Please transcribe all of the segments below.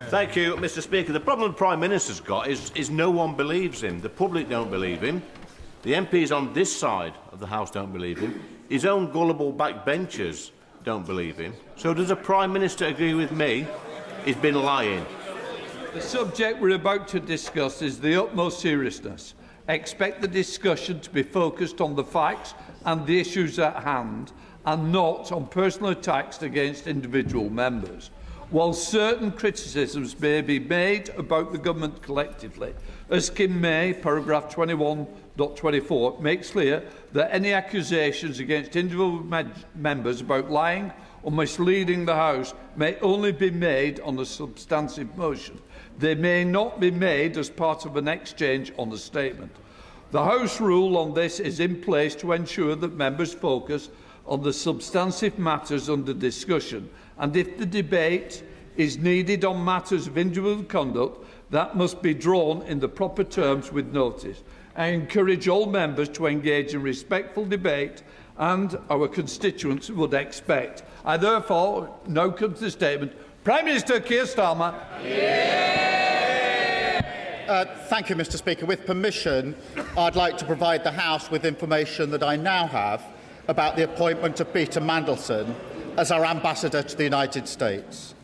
Thank you, Mr Speaker. The problem the Prime Minister's got is no one believes him. The public don't believe him. The MPs on this side of the House don't believe him. His own gullible backbenchers don't believe him. So does the Prime Minister agree with me? He's been lying. The subject we're about to discuss is the utmost seriousness. Expect the discussion to be focused on the facts and the issues at hand, and not on personal attacks against individual members. While certain criticisms may be made about the government collectively, as Kim May, paragraph 21.24, makes clear that any accusations against individual members about lying or misleading the House may only be made on a substantive motion. They may not be made as part of an exchange on a statement. The House rule on this is in place to ensure that members focus on the substantive matters under discussion, and if the debate is needed on matters of individual conduct, that must be drawn in the proper terms with notice. I encourage all members to engage in respectful debate, and our constituents would expect. I therefore now come to the statement. Prime Minister Keir Starmer. Thank you, Mr Speaker. With permission, I'd like to provide the House with information that I now have about the appointment of Peter Mandelson as our Ambassador to the United States.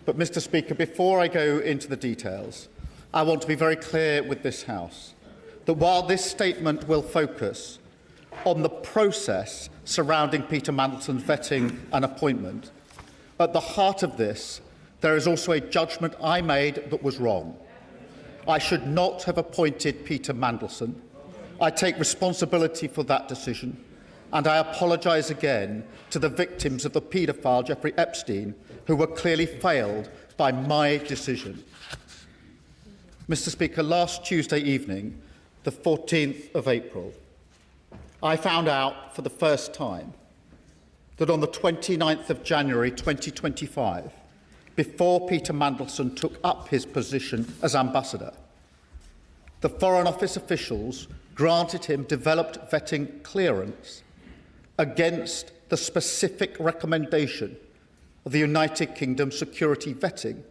But, Mr Speaker, before I go into the details, I want to be very clear with this House that while this statement will focus on the process surrounding Peter Mandelson's vetting and appointment, at the heart of this, there is also a judgement I made that was wrong. I should not have appointed Peter Mandelson. I take responsibility for that decision, and I apologise again to the victims of the paedophile Jeffrey Epstein, who were clearly failed by my decision. Mr Speaker, last Tuesday evening, the 14th of April, I found out for the first time that on the 29th of January 2025, before Peter Mandelson took up his position as ambassador, the Foreign Office officials granted him developed vetting clearance against the specific recommendation of the United Kingdom security vetting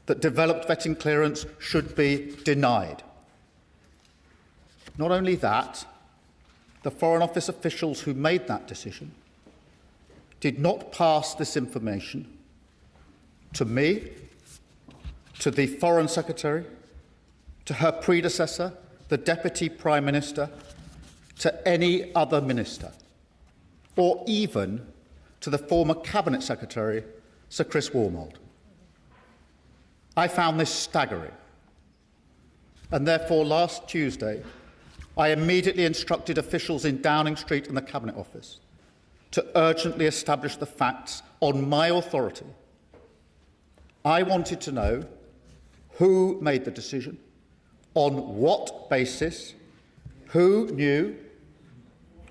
that developed vetting clearance should be denied. Not only that, the Foreign Office officials who made that decision did not pass this information to me, to the Foreign Secretary, to her predecessor, the Deputy Prime Minister, to any other minister, or even to the former Cabinet Secretary, Sir Chris Wormold. I found this staggering, and therefore last Tuesday I immediately instructed officials in Downing Street and the Cabinet Office to urgently establish the facts on my authority. I wanted to know who made the decision, on what basis, who knew,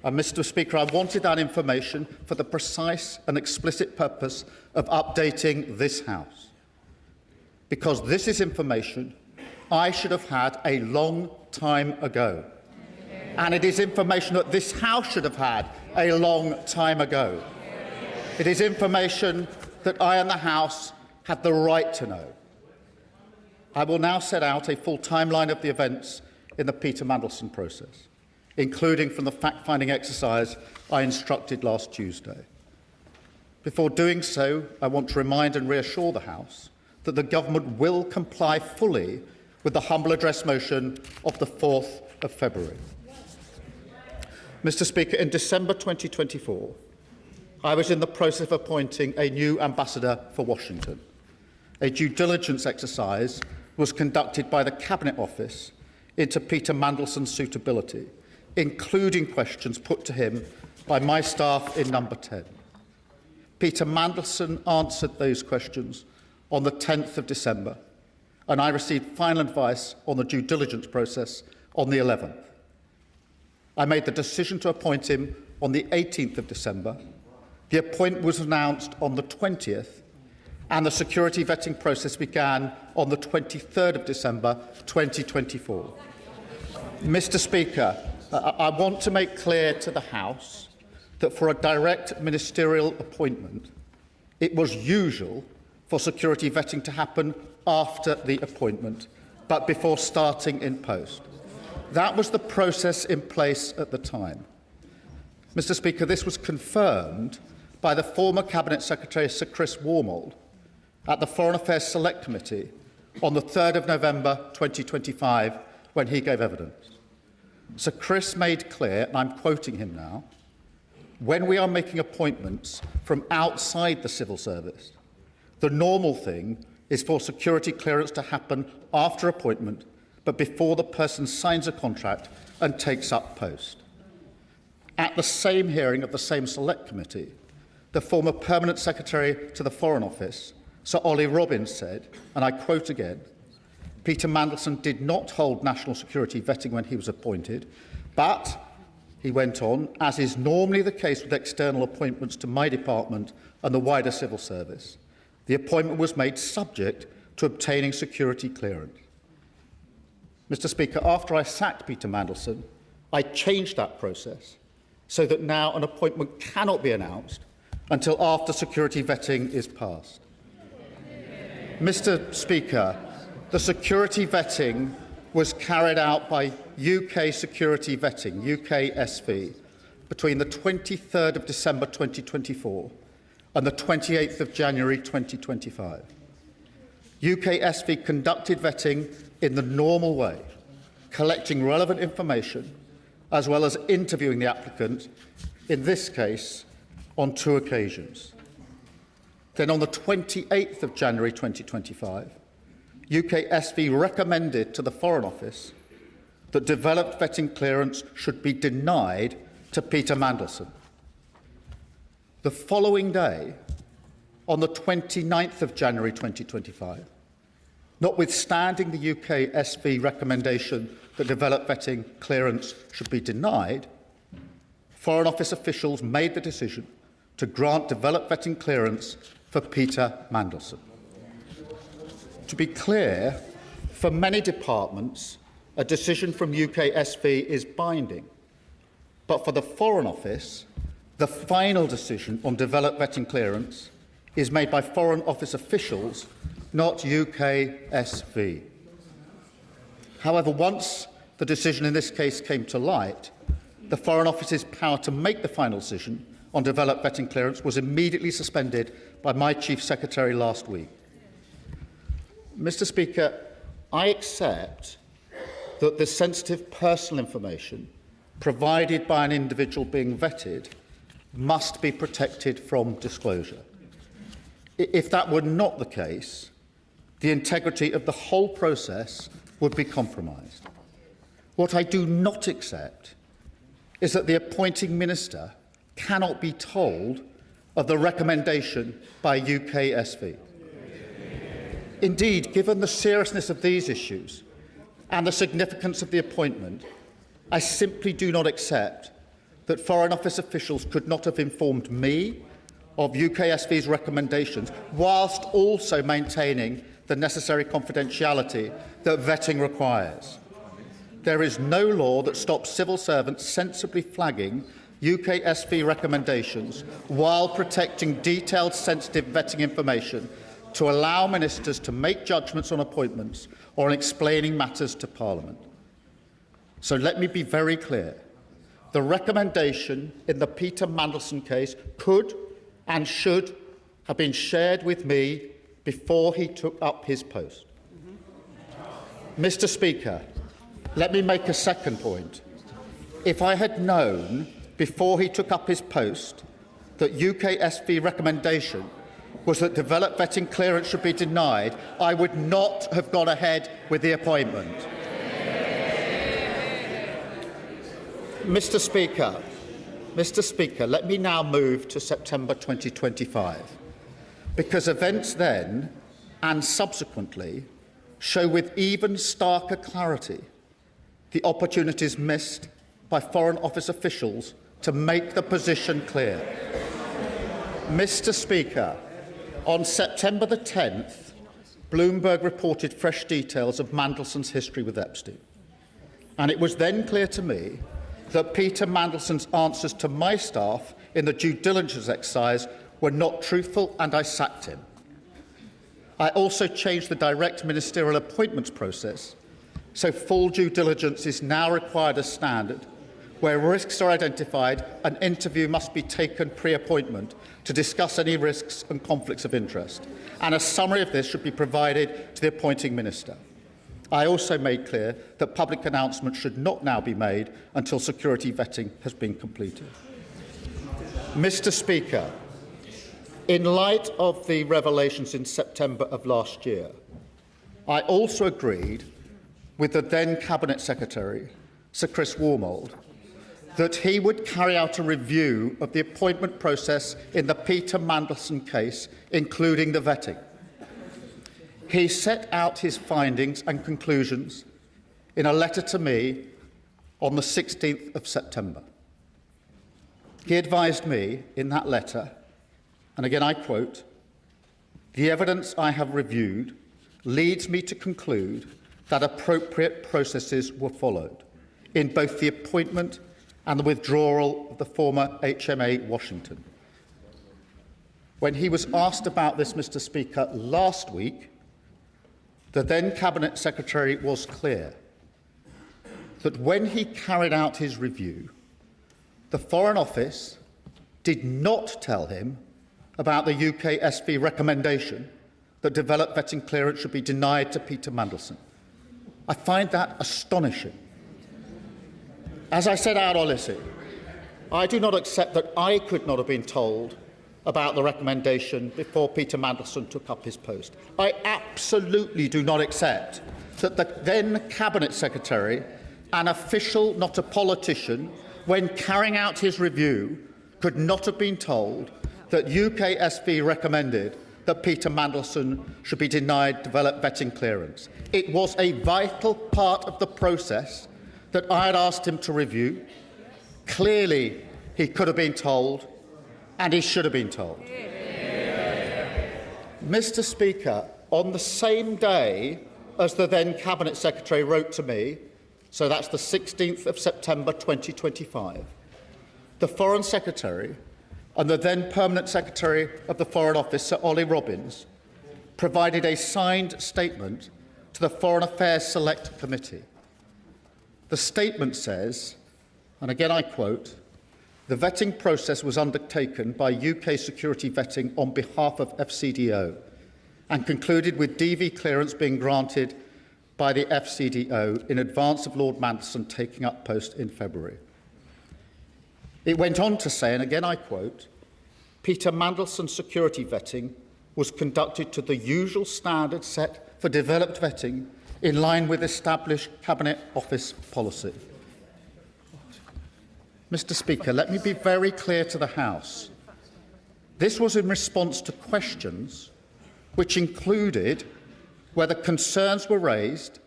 and, Mr Speaker, I wanted that information for the precise and explicit purpose of updating this House. Because this is information I should have had a long time ago. And it is information that this House should have had a long time ago. It is information that I and the House had the right to know. I will now set out a full timeline of the events in the Peter Mandelson process, including from the fact-finding exercise I instructed last Tuesday. Before doing so, I want to remind and reassure the House that the Government will comply fully with the humble address motion of the 4th of February. Mr Speaker, in December 2024, I was in the process of appointing a new ambassador for Washington. A due diligence exercise was conducted by the Cabinet Office into Peter Mandelson's suitability, including questions put to him by my staff in Number 10. Peter Mandelson answered those questions on the 10th of December, and I received final advice on the due diligence process on the 11th. I made the decision to appoint him on the 18th of December. The appointment was announced on the 20th, and the security vetting process began on the 23rd of December 2024. Mr Speaker, I want to make clear to the House that for a direct ministerial appointment, it was usual for security vetting to happen after the appointment, but before starting in post. That was the process in place at the time. Mr. Speaker, this was confirmed by the former Cabinet Secretary Sir Chris Warmold at the Foreign Affairs Select Committee on the 3rd of November 2025 when he gave evidence. Sir Chris made clear, and I'm quoting him now, when we are making appointments from outside the civil service, the normal thing is for security clearance to happen after appointment, but before the person signs a contract and takes up post. At the same hearing of the same Select Committee, the former Permanent Secretary to the Foreign Office, Sir Ollie Robbins, said, and I quote again, Peter Mandelson did not hold national security vetting when he was appointed, but, he went on, as is normally the case with external appointments to my department and the wider civil service, the appointment was made subject to obtaining security clearance. Mr. Speaker, after I sacked Peter Mandelson, I changed that process so that now an appointment cannot be announced until after security vetting is passed. Mr. Speaker, the security vetting was carried out by UK Security Vetting, UKSV, between the 23rd of December 2024 and the 28th of January 2025. UKSV conducted vetting in the normal way, collecting relevant information as well as interviewing the applicant, in this case, on 2 occasions. Then on the 28th of January 2025, UKSV recommended to the Foreign Office that developed vetting clearance should be denied to Peter Mandelson. The following day, on the 29th of January 2025, notwithstanding the UKSV recommendation that developed vetting clearance should be denied, Foreign Office officials made the decision to grant developed vetting clearance for Peter Mandelson. To be clear, for many departments, a decision from UKSV is binding, but for the Foreign Office, the final decision on developed vetting clearance is made by Foreign Office officials, not UKSV. However, once the decision in this case came to light, the Foreign Office's power to make the final decision on developed vetting clearance was immediately suspended by my Chief Secretary last week. Mr. Speaker, I accept that the sensitive personal information provided by an individual being vetted must be protected from disclosure. If that were not the case, the integrity of the whole process would be compromised. What I do not accept is that the appointing minister cannot be told of the recommendation by UKSV. Indeed, given the seriousness of these issues and the significance of the appointment, I simply do not accept that Foreign Office officials could not have informed me of UKSV's recommendations whilst also maintaining the necessary confidentiality that vetting requires. There is no law that stops civil servants sensibly flagging UKSV recommendations while protecting detailed sensitive vetting information to allow ministers to make judgments on appointments or on explaining matters to Parliament. So let me be very clear. The recommendation in the Peter Mandelson case could and should have been shared with me before he took up his post. Mr. Speaker, let me make a second point. If I had known before he took up his post that UKSV recommendation was that developed vetting clearance should be denied, I would not have gone ahead with the appointment. Mr. Speaker, let me now move to September 2025, because events then and subsequently show with even starker clarity the opportunities missed by Foreign Office officials to make the position clear. Mr. Speaker, on September the 10th, Bloomberg reported fresh details of Mandelson's history with Epstein. And it was then clear to me that Peter Mandelson's answers to my staff in the due diligence exercise were not truthful, and I sacked him. I also changed the direct ministerial appointments process, so full due diligence is now required as standard. Where risks are identified, an interview must be taken pre-appointment to discuss any risks and conflicts of interest, and a summary of this should be provided to the appointing minister. I also made clear that public announcements should not now be made until security vetting has been completed. Mr. Speaker, in light of the revelations in September of last year, I also agreed with the then Cabinet Secretary, Sir Chris Wormold, that he would carry out a review of the appointment process in the Peter Mandelson case, including the vetting. He set out his findings and conclusions in a letter to me on the 16th of September. He advised me in that letter, and again I quote, "The evidence I have reviewed leads me to conclude that appropriate processes were followed in both the appointment and the withdrawal of the former HMA Washington." When he was asked about this, Mr. Speaker, last week, the then Cabinet Secretary was clear that when he carried out his review, the Foreign Office did not tell him about the UK SV recommendation that developed vetting clearance should be denied to Peter Mandelson. I find that astonishing. As I said out Odyssey, I do not accept that I could not have been told about the recommendation before Peter Mandelson took up his post. I absolutely do not accept that the then Cabinet Secretary, an official, not a politician, when carrying out his review, could not have been told that UKSV recommended that Peter Mandelson should be denied developed vetting clearance. It was a vital part of the process that I had asked him to review. Clearly, he could have been told, and he should have been told. Mr. Speaker, on the same day as the then Cabinet Secretary wrote to me, so that's the 16th of September 2025, the Foreign Secretary and the then Permanent Secretary of the Foreign Office, Sir Ollie Robbins, provided a signed statement to the Foreign Affairs Select Committee. The statement says, and again I quote, "The vetting process was undertaken by UK Security Vetting on behalf of FCDO and concluded with DV clearance being granted by the FCDO in advance of Lord Mandelson taking up post in February." It went on to say, and again I quote, "Peter Mandelson's security vetting was conducted to the usual standard set for developed vetting in line with established Cabinet Office policy." Mr. Speaker, let me be very clear to the House. This was in response to questions which included whether concerns were raised,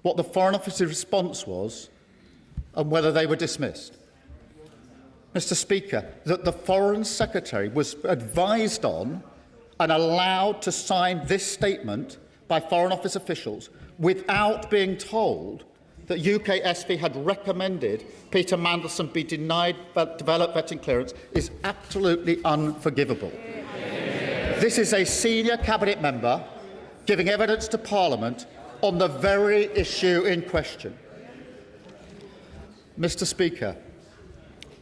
what the Foreign Office's response was, and whether they were dismissed. Mr. Speaker, that the Foreign Secretary was advised on and allowed to sign this statement by Foreign Office officials without being told that UKSV had recommended Peter Mandelson be denied developed vetting clearance is absolutely unforgivable. This is a senior Cabinet member giving evidence to Parliament on the very issue in question. Mr. Speaker,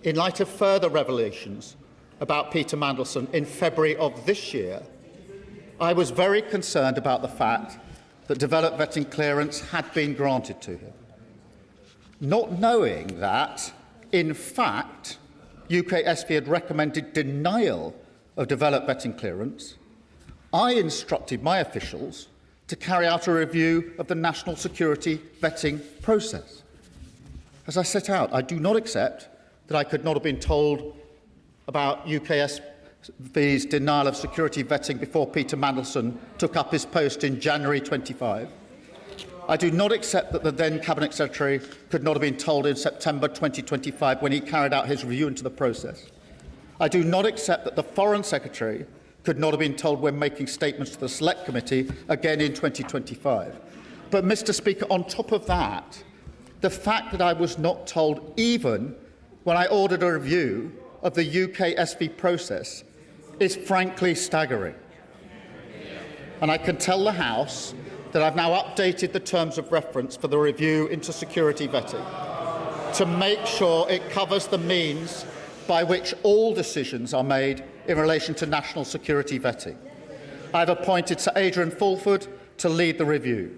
in light of further revelations about Peter Mandelson in February of this year, I was very concerned about the fact that developed vetting clearance had been granted to him. Not knowing that, in fact, UKSV had recommended denial of developed vetting clearance, I instructed my officials to carry out a review of the national security vetting process. As I set out, I do not accept that I could not have been told about UKSV's denial of security vetting before Peter Mandelson took up his post in January 25. I do not accept that the then Cabinet Secretary could not have been told in September 2025 when he carried out his review into the process. I do not accept that the Foreign Secretary could not have been told when making statements to the Select Committee again in 2025. But, Mr. Speaker, on top of that, the fact that I was not told even when I ordered a review of the UKSV process is frankly staggering. and I can tell the House that I've now updated the terms of reference for the review into security vetting to make sure it covers the means by which all decisions are made in relation to national security vetting. I've appointed Sir Adrian Fulford to lead the review.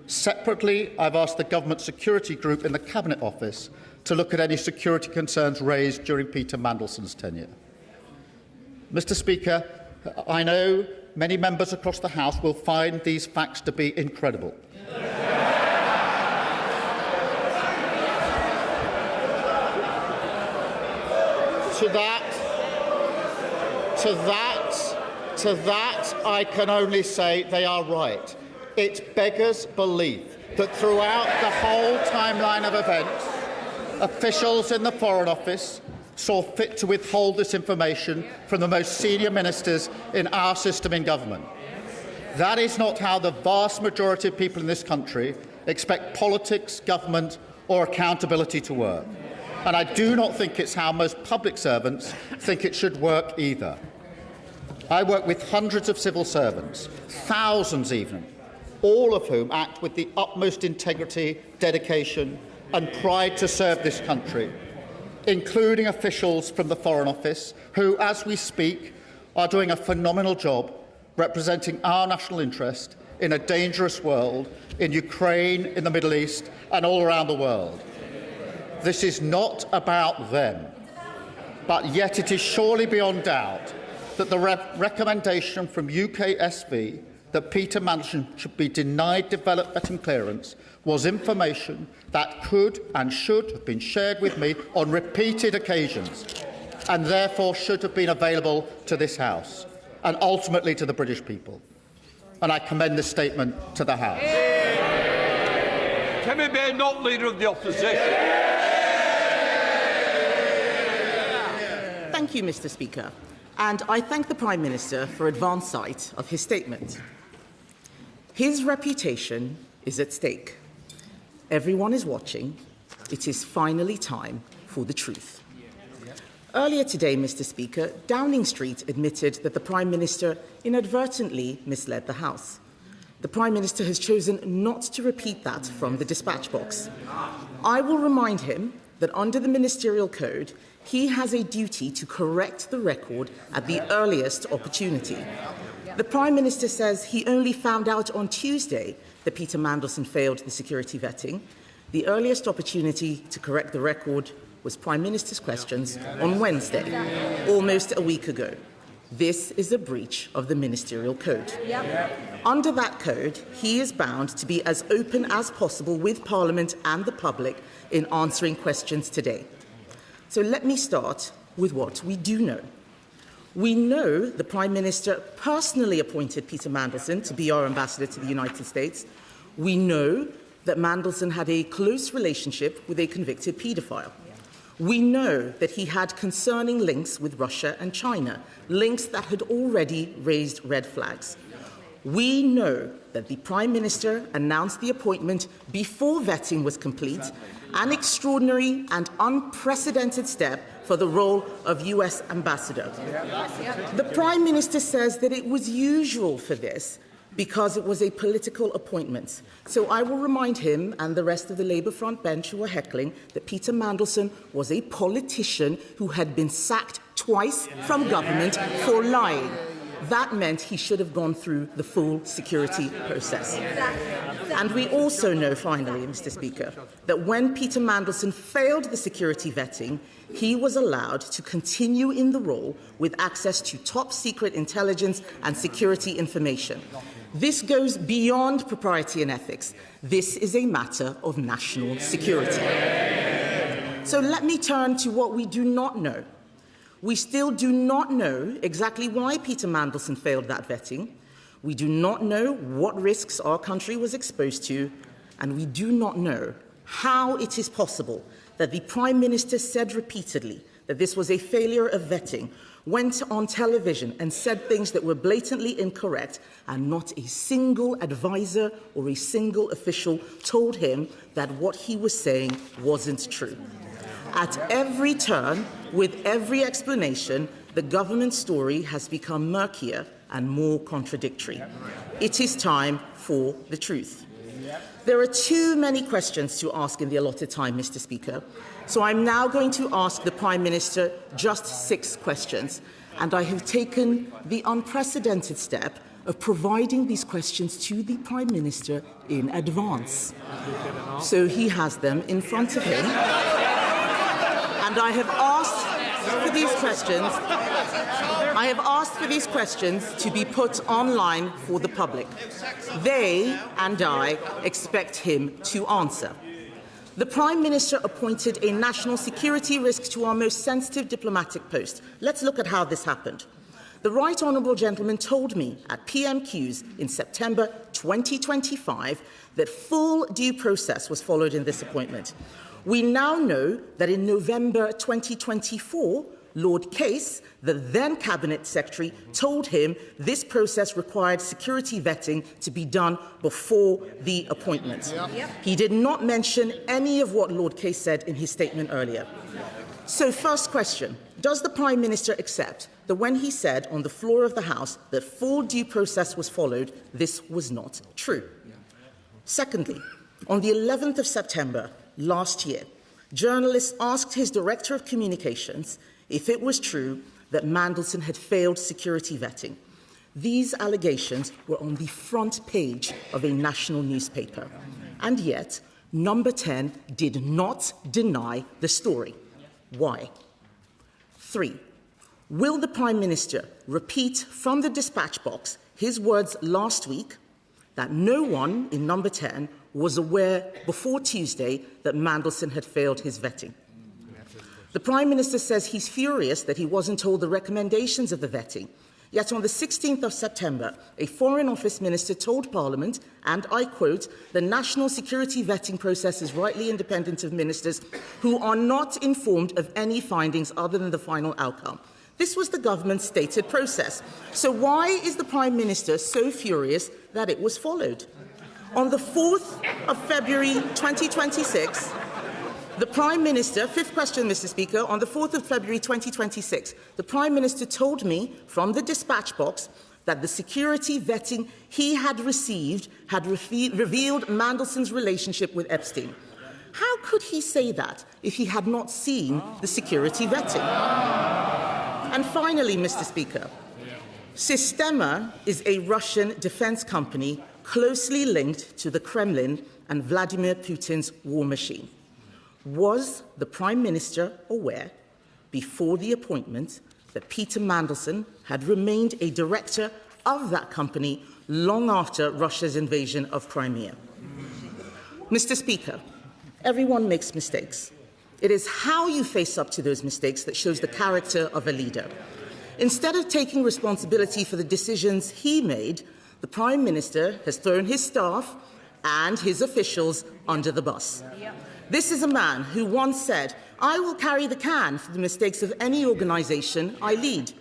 Separately, I've asked the Government Security Group in the Cabinet Office to look at any security concerns raised during Peter Mandelson's tenure. Mr. Speaker, I know many members across the House will find these facts to be incredible. To that, I can only say they are right. It beggars belief that throughout the whole timeline of events, officials in the Foreign Office saw fit to withhold this information from the most senior ministers in our system in government. That is not how the vast majority of people in this country expect politics, government or accountability to work. And I do not think it's how most public servants think it should work either. I work with hundreds of civil servants, thousands even, all of whom act with the utmost integrity, dedication and pride to serve this country, including officials from the Foreign Office who, as we speak, are doing a phenomenal job representing our national interest in a dangerous world, in Ukraine, in the Middle East and all around the world. This is not about them, but yet it is surely beyond doubt that the recommendation from UKSV that Peter Mandelson should be denied developed vetting clearance was information that could and should have been shared with me on repeated occasions and therefore should have been available to this House and ultimately to the British people. And I commend this statement to the House. Timmy Bay, not Leader of the Opposition. Thank you, Mr. Speaker. And I thank the Prime Minister for advance sight of his statement. His reputation is at stake. Everyone is watching. It is finally time for the truth. Earlier today, Mr. Speaker, Downing Street admitted that the Prime Minister inadvertently misled the House. The Prime Minister has chosen not to repeat that from the dispatch box. I will remind him that under the Ministerial Code, he has a duty to correct the record at the earliest opportunity. The Prime Minister says he only found out on Tuesday that Peter Mandelson failed the security vetting. The earliest opportunity to correct the record was Prime Minister's questions on Wednesday, almost a week ago. This is a breach of the Ministerial Code. Under that code, he is bound to be as open as possible with Parliament and the public in answering questions today. So let me start with what we do know. We know the Prime Minister personally appointed Peter Mandelson to be our ambassador to the United States. We know that Mandelson had a close relationship with a convicted paedophile. We know that he had concerning links with Russia and China, links that had already raised red flags. We know that the Prime Minister announced the appointment before vetting was complete, an extraordinary and unprecedented step for the role of US ambassador. The Prime Minister says that it was usual for this because it was a political appointment. So I will remind him and the rest of the Labour front bench who are heckling that Peter Mandelson was a politician who had been sacked twice from government for lying. That meant he should have gone through the full security process. And we also know, finally, Mr. Speaker, that when Peter Mandelson failed the security vetting, he was allowed to continue in the role with access to top-secret intelligence and security information. This goes beyond propriety and ethics. This is a matter of national security. So let me turn to what we do not know. We still do not know exactly why Peter Mandelson failed that vetting. We do not know what risks our country was exposed to, and we do not know how it is possible that the Prime Minister said repeatedly that this was a failure of vetting, went on television and said things that were blatantly incorrect, and not a single advisor or a single official told him that what he was saying wasn't true. At every turn, with every explanation, the government story has become murkier and more contradictory. It is time for the truth. There are too many questions to ask in the allotted time, Mr. Speaker, so I'm now going to ask the Prime Minister just 6 questions, and I have taken the unprecedented step of providing these questions to the Prime Minister in advance. So he has them in front of him, and I have asked for these questions to be put online for the public. They and I expect him to answer. The Prime Minister appointed a national security risk to our most sensitive diplomatic post. Let's look at how this happened. The Right Honourable Gentleman told me at PMQs in September 2025 that full due process was followed in this appointment. We now know that in November 2024, Lord Case, the then Cabinet Secretary, told him this process required security vetting to be done before the appointment. He did not mention any of what Lord Case said in his statement earlier. So, first question, does the Prime Minister accept that when he said on the floor of the House that full due process was followed, this was not true? Secondly, on the 11th of September last year, journalists asked his Director of Communications if it was true that Mandelson had failed security vetting. These allegations were on the front page of a national newspaper, and yet Number 10 did not deny the story. Why? 3. Will the Prime Minister repeat from the dispatch box his words last week that no one in Number 10 was aware before Tuesday that Mandelson had failed his vetting? The Prime Minister says he's furious that he wasn't told the recommendations of the vetting. Yet on the 16th of September, a Foreign Office Minister told Parliament, and I quote, "The national security vetting process is rightly independent of ministers who are not informed of any findings other than the final outcome." This was the government's stated process. So why is the Prime Minister so furious that it was followed? On the 4th of February 2026, the Prime Minister, 5th question, Mr. Speaker, on the 4th of February 2026, the Prime Minister told me from the dispatch box that the security vetting he had received had revealed Mandelson's relationship with Epstein. How could he say that if he had not seen the security vetting? And finally, Mr. Speaker, Sistema is a Russian defense company closely linked to the Kremlin and Vladimir Putin's war machine. Was the Prime Minister aware, before the appointment, that Peter Mandelson had remained a director of that company long after Russia's invasion of Crimea? Mr. Speaker, everyone makes mistakes. It is how you face up to those mistakes that shows the character of a leader. Instead of taking responsibility for the decisions he made, the Prime Minister has thrown his staff and his officials under the bus. This is a man who once said, "I will carry the can for the mistakes of any organisation I lead."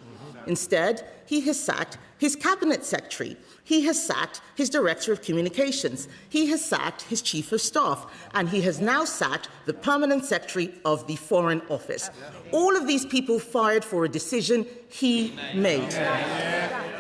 Instead, he has sacked his Cabinet Secretary. He has sacked his Director of Communications. He has sacked his Chief of Staff. And he has now sacked the Permanent Secretary of the Foreign Office. All of these people fired for a decision he made.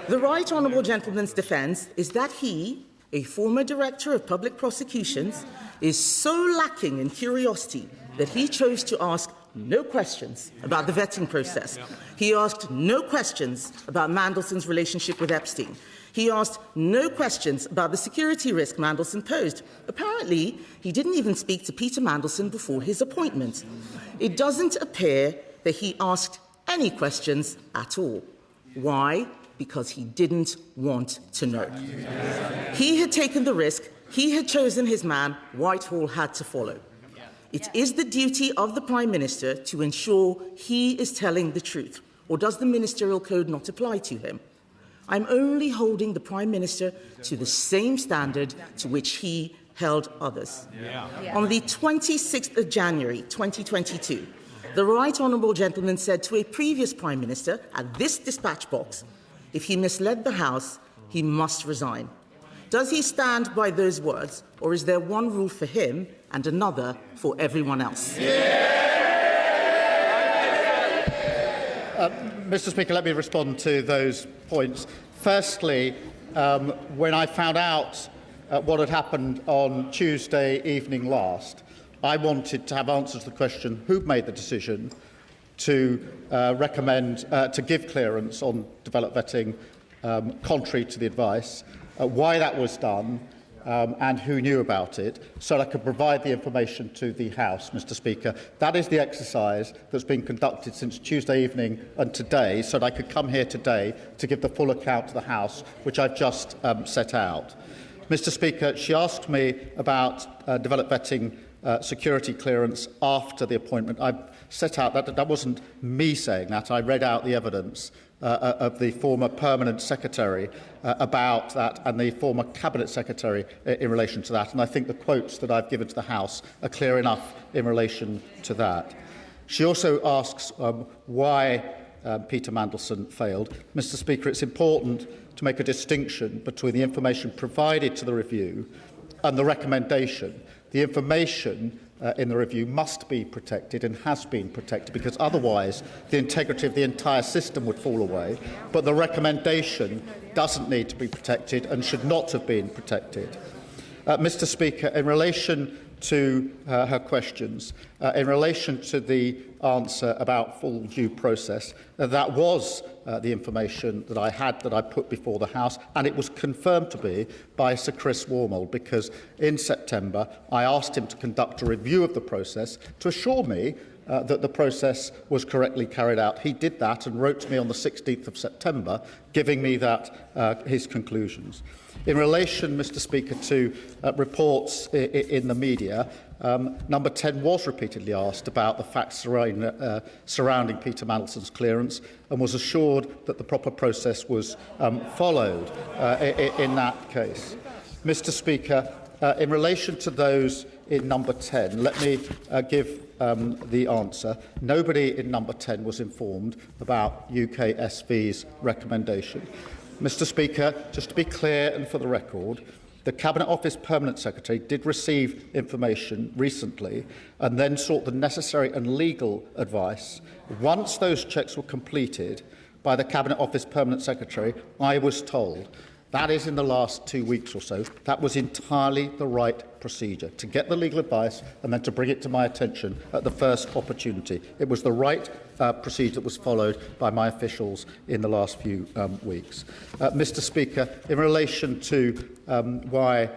The Right Honourable Gentleman's defence is that he, a former Director of Public Prosecutions, is so lacking in curiosity that he chose to ask no questions about the vetting process. He asked no questions about Mandelson's relationship with Epstein. He asked no questions about the security risk Mandelson posed. Apparently, he didn't even speak to Peter Mandelson before his appointment. It doesn't appear that he asked any questions at all. Why? Because he didn't want to know. He had taken the risk. He had chosen his man. Whitehall had to follow. It is the duty of the Prime Minister to ensure he is telling the truth. Or does the Ministerial Code not apply to him? I'm only holding the Prime Minister to the same standard to which he held others. On the 26th of January 2022, the Right Honourable Gentleman said to a previous Prime Minister at this dispatch box, if he misled the House, he must resign. Does he stand by those words, or is there one rule for him and another for everyone else? Mr. Speaker, let me respond to those points. Firstly, when I found out what had happened on Tuesday evening last, I wanted to have answers to the question who made the decision to recommend to give clearance on developed vetting contrary to the advice, why that was done, and who knew about it, so that I could provide the information to the House, Mr Speaker. That is the exercise that's been conducted since Tuesday evening and today, so that I could come here today to give the full account to the House, which I've just set out. Mr Speaker, she asked me about developed vetting security clearance after the appointment. I set out that wasn't me saying that. I read out the evidence of the former Permanent Secretary about that and the former Cabinet Secretary in relation to that. And I think the quotes that I've given to the House are clear enough in relation to that. She also asks why Peter Mandelson failed. Mr Speaker, it's important to make a distinction between the information provided to the review and the recommendation. The information in the review must be protected and has been protected, because otherwise the integrity of the entire system would fall away. But the recommendation doesn't need to be protected and should not have been protected. Mr Speaker, in relation to her questions, in relation to the answer about full due process, that was the information that I had, that I put before the House, and it was confirmed to be by Sir Chris Wormald, because in September I asked him to conduct a review of the process to assure me that the process was correctly carried out. He did that and wrote to me on the 16th of September, giving me that his conclusions. In relation, Mr Speaker, to reports in the media, Number 10 was repeatedly asked about the facts surrounding Peter Mandelson's clearance and was assured that the proper process was followed in that case. Mr Speaker, in relation to those in Number 10, let me give the answer. Nobody in Number 10 was informed about UK SV's recommendation. Mr Speaker, just to be clear and for the record, the Cabinet Office Permanent Secretary did receive information recently and then sought the necessary and legal advice. Once those checks were completed by the Cabinet Office Permanent Secretary, I was told, that is in the last 2 weeks or so, that was entirely the right procedure, to get the legal advice and then to bring it to my attention at the first opportunity. It was the right procedure that was followed by my officials in the last few weeks. Mr Speaker, in relation to why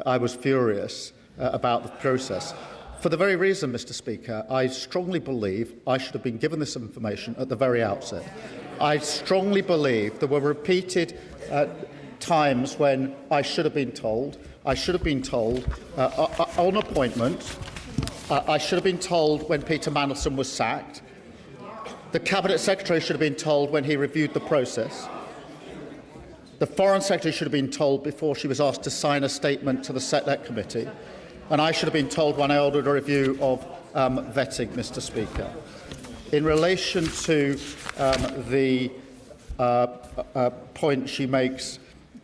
I was furious about the process, for the very reason, Mr Speaker, I strongly believe I should have been given this information at the very outset. I strongly believe there were repeated times when I should have been told. I should have been told on appointment. I should have been told when Peter Mandelson was sacked. The Cabinet Secretary should have been told when he reviewed the process. The Foreign Secretary should have been told before she was asked to sign a statement to the Select Committee. And I should have been told when I ordered a review of vetting, Mr Speaker. In relation to the point she makes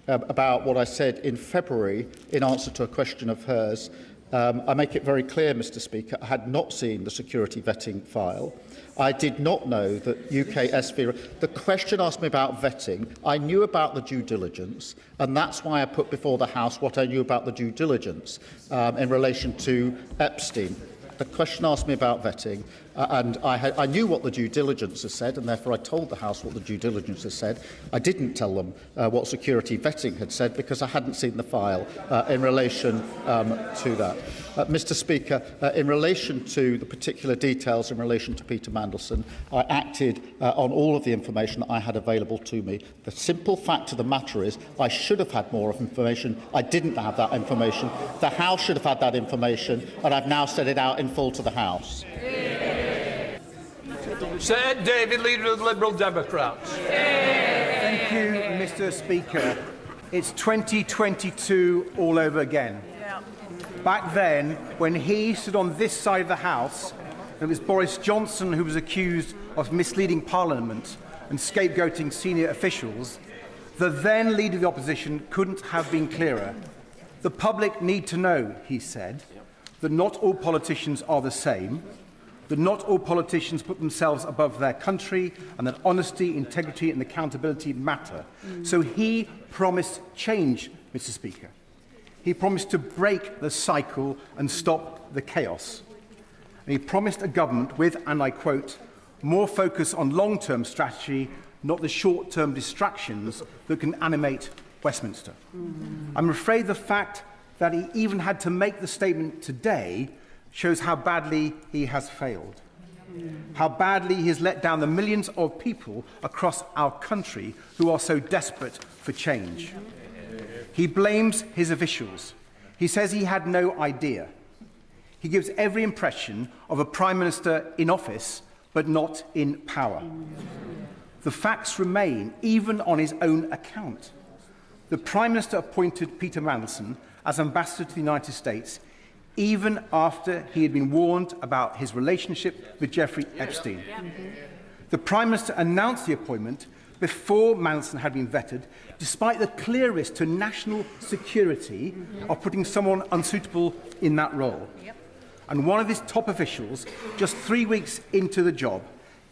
about what I said in February in answer to a question of hers, I make it very clear, Mr Speaker, I had not seen the security vetting file. I did not know that UK SV... The question asked me about vetting. I knew about the due diligence, and that's why I put before the House what I knew about the due diligence in relation to Epstein. The question asked me about vetting, and I knew what the due diligence has said, and therefore I told the House what the due diligence has said. I didn't tell them what security vetting had said because I hadn't seen the file in relation to that. Mr Speaker, in relation to the particular details in relation to Peter Mandelson, I acted on all of the information that I had available to me. The simple fact of the matter is I should have had more information. I didn't have that information. The House should have had that information, and I've now set it out in full to the House. Sir David, Leader of the Liberal Democrats. Thank you, Mr Speaker. It's 2022 all over again. Back then, when he stood on this side of the House, it was Boris Johnson who was accused of misleading Parliament and scapegoating senior officials. The then Leader of the Opposition couldn't have been clearer. The public need to know, he said, that not all politicians are the same. that not all politicians put themselves above their country, and that honesty, integrity and accountability matter. So he promised change, Mr. Speaker. He promised to break the cycle and stop the chaos. And he promised a government with, and I quote, more focus on long-term strategy, not the short-term distractions that can animate Westminster. I'm afraid the fact that he even had to make the statement today shows how badly he has failed, how badly he has let down the millions of people across our country who are so desperate for change. He blames his officials. He says he had no idea. He gives every impression of a Prime Minister in office, but not in power. The facts remain, even on his own account. The Prime Minister appointed Peter Mandelson as Ambassador to the United States, even after he had been warned about his relationship with Jeffrey Epstein. The Prime Minister announced the appointment before Mandelson had been vetted, despite the clear risk to national security of putting someone unsuitable in that role. And one of his top officials, just 3 weeks into the job,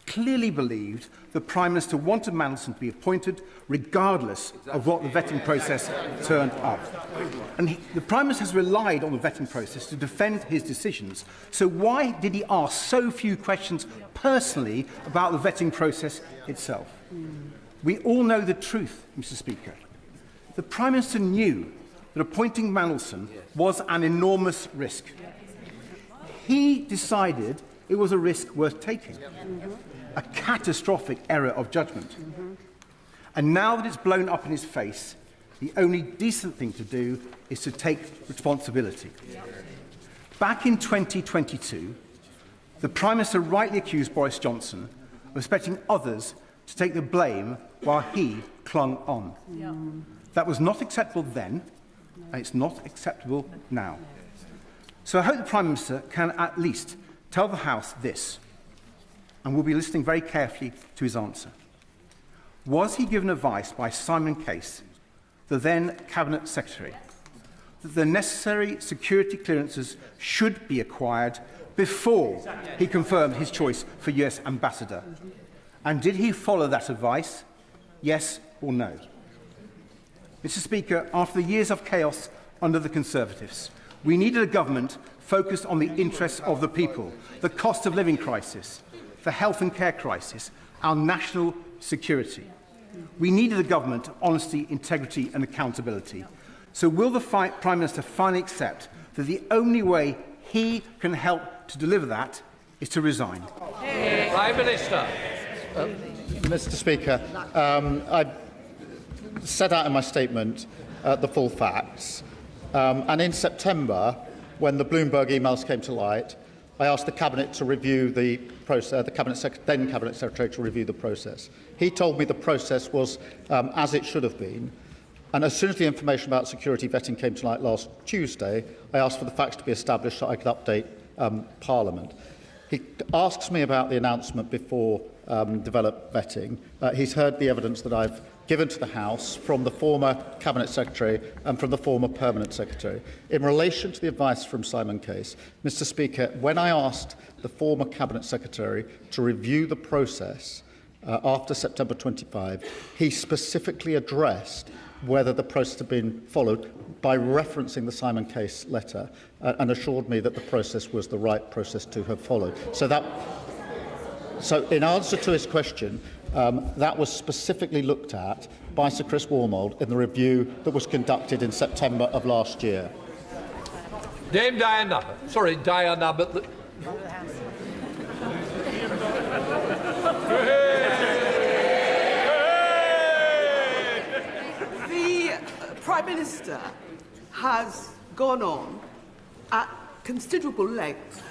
clearly believed the Prime Minister wanted Mandelson to be appointed regardless of what the vetting process turned up. And the Prime Minister has relied on the vetting process to defend his decisions. So why did he ask so few questions personally about the vetting process itself? We all know the truth, Mr. Speaker. The Prime Minister knew that appointing Mandelson was an enormous risk. He decided it was a risk worth taking, a catastrophic error of judgment. And now that it's blown up in his face, the only decent thing to do is to take responsibility. Back in 2022, the Prime Minister rightly accused Boris Johnson of expecting others to take the blame while he clung on. That was not acceptable then, and it's not acceptable now. So I hope the Prime Minister can at least tell the House this, and we'll be listening very carefully to his answer. Was he given advice by Simon Case, the then Cabinet Secretary, that the necessary security clearances should be acquired before he confirmed his choice for US Ambassador? And did he follow that advice? Yes or no? Mr. Speaker, after the years of chaos under the Conservatives, we needed a government focused on the interests of the people, the cost of living crisis, the health and care crisis, our national security. We needed a government of honesty, integrity and accountability. So will the Prime Minister finally accept that the only way he can help to deliver that is to resign? Prime Minister. Mr. Speaker, I set out in my statement the full facts. And in September, when the Bloomberg emails came to light, I asked the Cabinet to review the process, then Cabinet Secretary to review the process. He told me the process was as it should have been. And as soon as the information about security vetting came to light last Tuesday, I asked for the facts to be established so I could update Parliament. He asks me about the announcement before developed vetting. He's heard the evidence that I've given to the House from the former Cabinet Secretary and from the former Permanent Secretary. In relation to the advice from Simon Case, Mr. Speaker, when I asked the former Cabinet Secretary to review the process after September 25, he specifically addressed whether the process had been followed by referencing the Simon Case letter and assured me that the process was the right process to have followed. So in answer to his question, that was specifically looked at by Sir Chris Wormold in the review that was conducted in September of last year. Dame Diana. Sorry, Diana, but... The Prime Minister has gone on at considerable length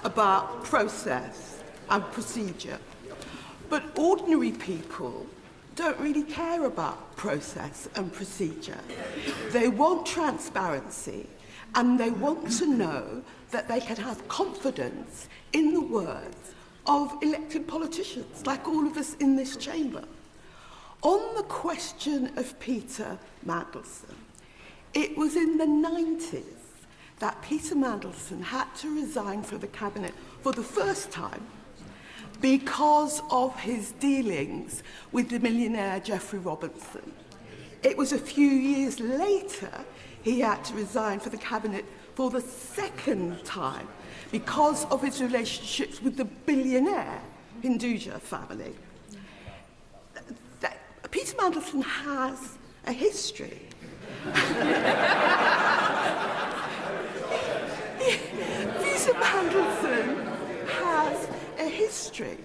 about process and procedure. But ordinary people don't really care about process and procedure. They want transparency, and they want to know that they can have confidence in the words of elected politicians, like all of us in this chamber. On the question of Peter Mandelson, it was in the 90s that Peter Mandelson had to resign from the Cabinet for the first time because of his dealings with the millionaire Geoffrey Robinson. It was a few years later he had to resign from the Cabinet for the second time because of his relationships with the billionaire Hinduja family. Peter Mandelson has a history. Peter Mandelson has a history.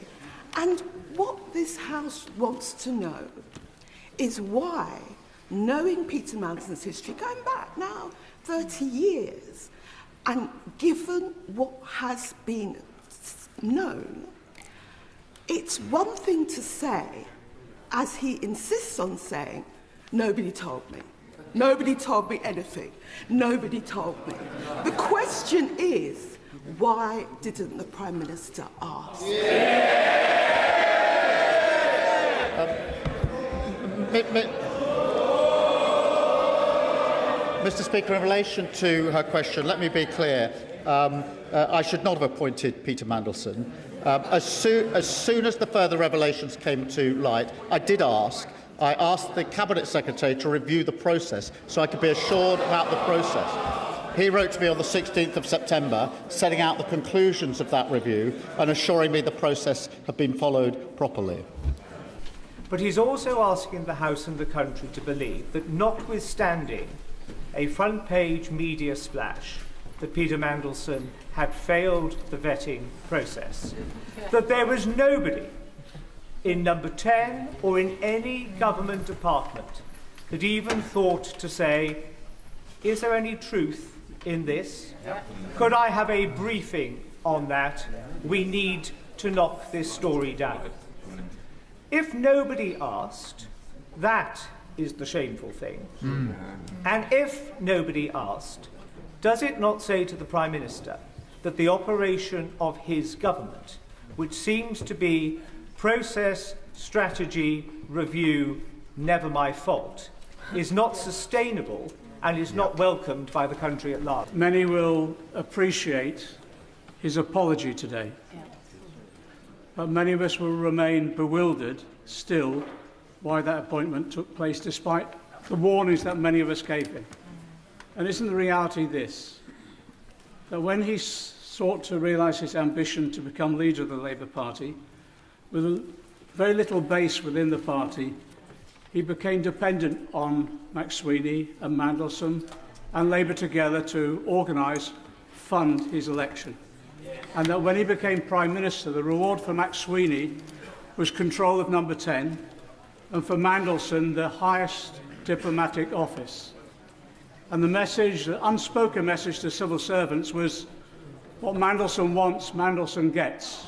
And what this House wants to know is why, knowing Peter Mandelson's history, going back now 30 years, and given what has been known, it's one thing to say, as he insists on saying, nobody told me. Nobody told me anything. Nobody told me. The question is, why didn't the Prime Minister ask? Mr. Speaker, in relation to her question, let me be clear. I should not have appointed Peter Mandelson. As soon as the further revelations came to light, I asked the Cabinet Secretary to review the process so I could be assured about the process. He wrote to me on the 16th of September, setting out the conclusions of that review and assuring me the process had been followed properly. But he's also asking the House and the country to believe that, notwithstanding a front-page media splash that Peter Mandelson had failed the vetting process, that there was nobody in Number 10 or in any government department that even thought to say, is there any truth in this? Could I have a briefing on that? We need to knock this story down. If nobody asked, that is the shameful thing. And if nobody asked, does it not say to the Prime Minister that the operation of his government, which seems to be process, strategy, review, never my fault, is not sustainable and is not welcomed by the country at large? Many will appreciate his apology today, but many of us will remain bewildered still why that appointment took place, despite the warnings that many of us gave him. And isn't the reality this, that when he sought to realise his ambition to become leader of the Labour Party, with very little base within the party, he became dependent on McSweeney and Mandelson and Labour together to organise, fund his election. And that when he became Prime Minister, the reward for McSweeney was control of Number 10, and for Mandelson, the highest diplomatic office. And the message, the unspoken message to civil servants was, what Mandelson wants, Mandelson gets.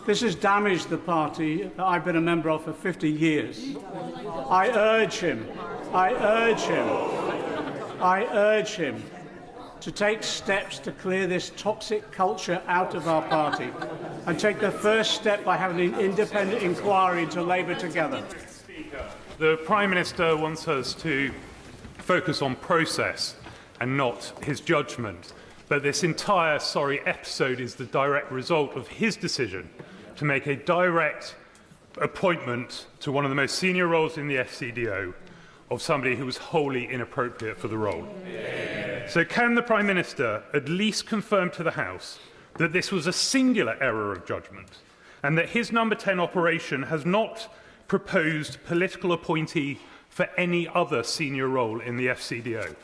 This has damaged the party that I've been a member of for 50 years. I urge him to take steps to clear this toxic culture out of our party and take the first step by having an independent inquiry into Labour together. The Prime Minister wants us to focus on process and not his judgment. But this entire sorry episode is the direct result of his decision to make a direct appointment to one of the most senior roles in the FCDO of somebody who was wholly inappropriate for the role. So can the Prime Minister at least confirm to the House that this was a singular error of judgment and that his Number 10 operation has not proposed political appointee for any other senior role in the FCDO?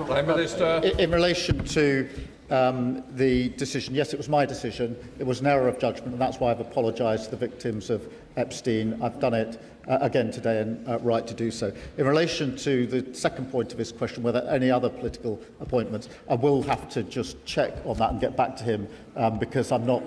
Prime Minister. In relation to the decision, yes, it was my decision. It was an error of judgment, and that's why I've apologised to the victims of Epstein. I've done it again today, and right to do so. In relation to the second point of his question, whether any other political appointments, I will have to just check on that and get back to him, because I'm not.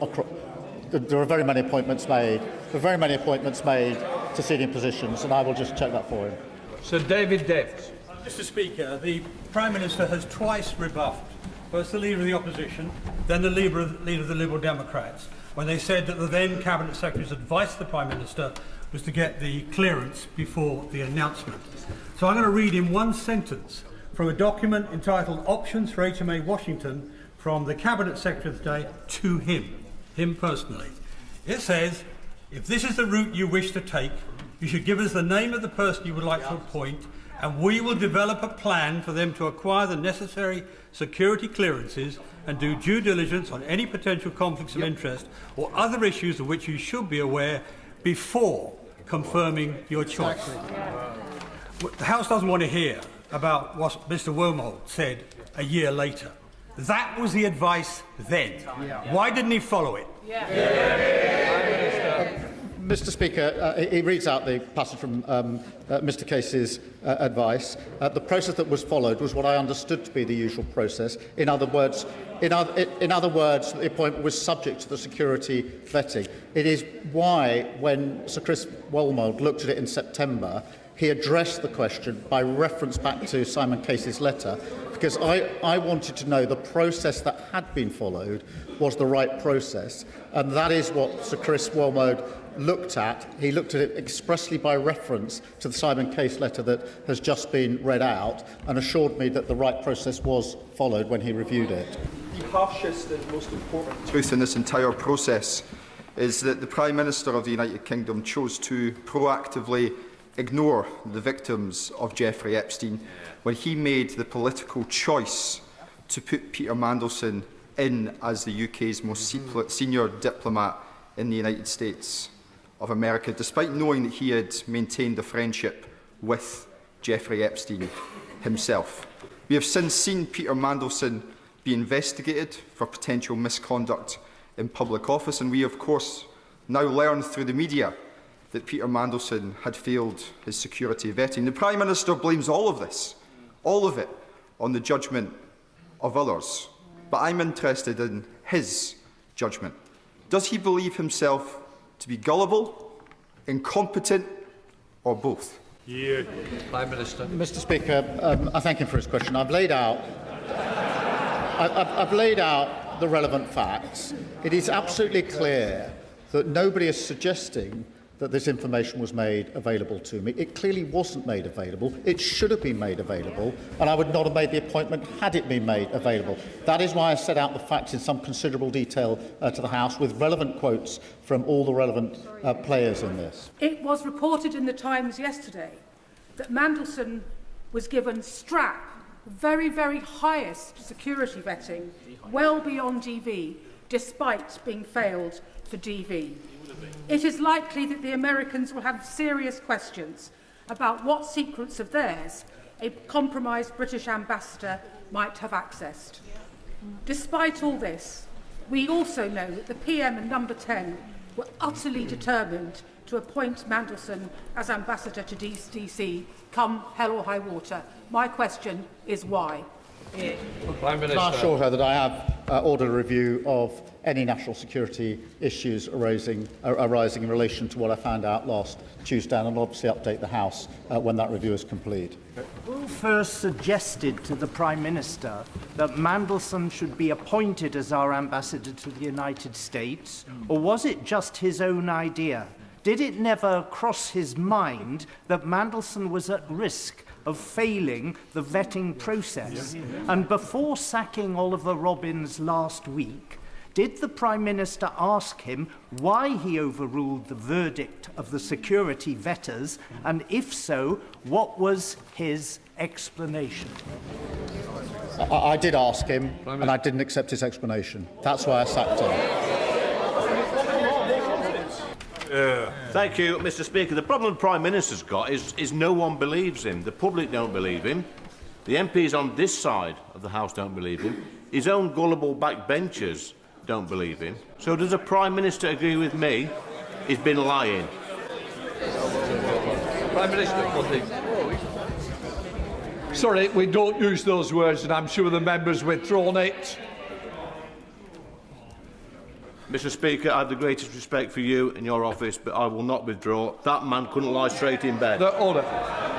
There are very many appointments made. There are very many appointments made to senior positions, and I will just check that for him. Sir David Deft. Mr. Speaker, the Prime Minister has twice rebuffed first the Leader of the Opposition, then the Leader of the Liberal Democrats, when they said that the then Cabinet Secretary's advice to the Prime Minister was to get the clearance before the announcement. So I'm going to read in one sentence from a document entitled Options for HMA Washington from the Cabinet Secretary of the day to him personally. It says, if this is the route you wish to take, you should give us the name of the person you would like to appoint, and we will develop a plan for them to acquire the necessary security clearances and do due diligence on any potential conflicts of interest or other issues of which you should be aware before confirming your choice. The House doesn't want to hear about what Mr Wormald said a year later. That was the advice then. Why didn't he follow it? Mr Speaker, he reads out the passage from Mr Case's advice. The process that was followed was what I understood to be the usual process. In other words, the appointment was subject to the security vetting. It is why, when Sir Chris Wormald looked at it in September, he addressed the question by reference back to Simon Case's letter, because I wanted to know the process that had been followed was the right process, and that is what Sir Chris Wormald looked at. He looked at it expressly by reference to the Simon Case letter that has just been read out, and assured me that the right process was followed when he reviewed it. The harshest and most important truth in this entire process is that the Prime Minister of the United Kingdom chose to proactively ignore the victims of Jeffrey Epstein when he made the political choice to put Peter Mandelson in as the UK's most senior diplomat in the United States of America, despite knowing that he had maintained a friendship with Jeffrey Epstein himself. We have since seen Peter Mandelson be investigated for potential misconduct in public office, and we, of course, now learn through the media that Peter Mandelson had failed his security vetting. The Prime Minister blames all of this, all of it, on the judgement of others. But I'm interested in his judgement. Does he believe himself to be gullible, incompetent, or both? Prime Minister. Mr Speaker, I thank him for his question. I've laid out the relevant facts. It is absolutely clear that nobody is suggesting that this information was made available to me. It clearly wasn't made available. It should have been made available, and I would not have made the appointment had it been made available. That is why I set out the facts in some considerable detail to the House, with relevant quotes from all the relevant players in this. It was reported in the Times yesterday that Mandelson was given strap, very, very highest security vetting, well beyond DV, despite being failed for DV. It is likely that the Americans will have serious questions about what secrets of theirs a compromised British ambassador might have accessed. Despite all this, we also know that the PM and Number 10 were utterly determined to appoint Mandelson as ambassador to DC, come hell or high water. My question is why? Prime Minister. Can I assure her that I have ordered a review of any national security issues arising in relation to what I found out last Tuesday, and I'll obviously update the House when that review is complete. Who first suggested to the Prime Minister that Mandelson should be appointed as our ambassador to the United States, or was it just his own idea? Did it never cross his mind that Mandelson was at risk of failing the vetting process? And before sacking Oliver Robbins last week, did the Prime Minister ask him why he overruled the verdict of the security vetters, and if so, what was his explanation? I did ask him, and I didn't accept his explanation. That's why I sacked him. Thank you, Mr Speaker. The problem the Prime Minister's got is no one believes him. The public don't believe him. The MPs on this side of the House don't believe him. His own gullible backbenchers don't believe him. So does the Prime Minister agree with me? He's been lying. Prime Minister, sorry, we don't use those words, and I'm sure the members withdrawn it. Mr Speaker, I have the greatest respect for you and your office, but I will not withdraw. That man couldn't lie straight in bed. Order.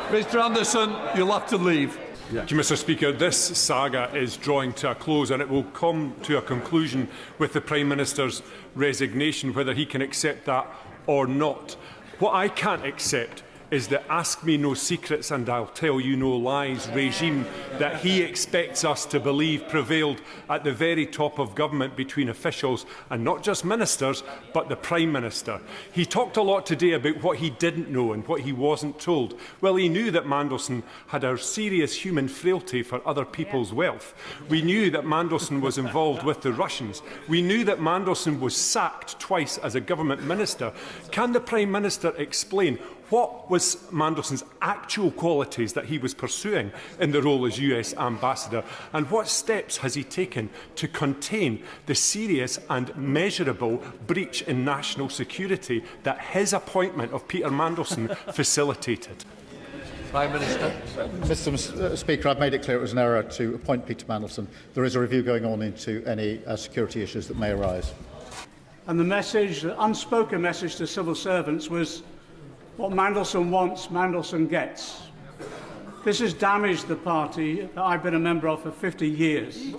Mr Anderson, you'll have to leave. Thank you, Mr Speaker. This saga is drawing to a close, and it will come to a conclusion with the Prime Minister's resignation, whether he can accept that or not. What I can't accept is the ask me no secrets and I'll tell you no lies regime that he expects us to believe prevailed at the very top of government between officials and not just ministers but the Prime Minister. He talked a lot today about what he didn't know and what he wasn't told. Well, he knew that Mandelson had a serious human frailty for other people's wealth. We knew that Mandelson was involved with the Russians. We knew that Mandelson was sacked twice as a government minister. Can the Prime Minister explain what was Mandelson's actual qualities that he was pursuing in the role as US ambassador, and what steps has he taken to contain the serious and measurable breach in national security that his appointment of Peter Mandelson facilitated? Prime Minister. Mr. Speaker, I've made it clear it was an error to appoint Peter Mandelson. There is a review going on into any security issues that may arise. And the message, the unspoken message to civil servants was, what Mandelson wants, Mandelson gets. This has damaged the party that I've been a member of for 50 years.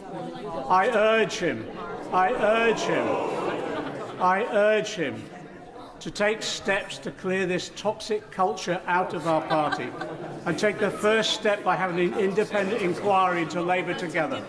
I urge him to take steps to clear this toxic culture out of our party and take the first step by having an independent inquiry into Labour Together.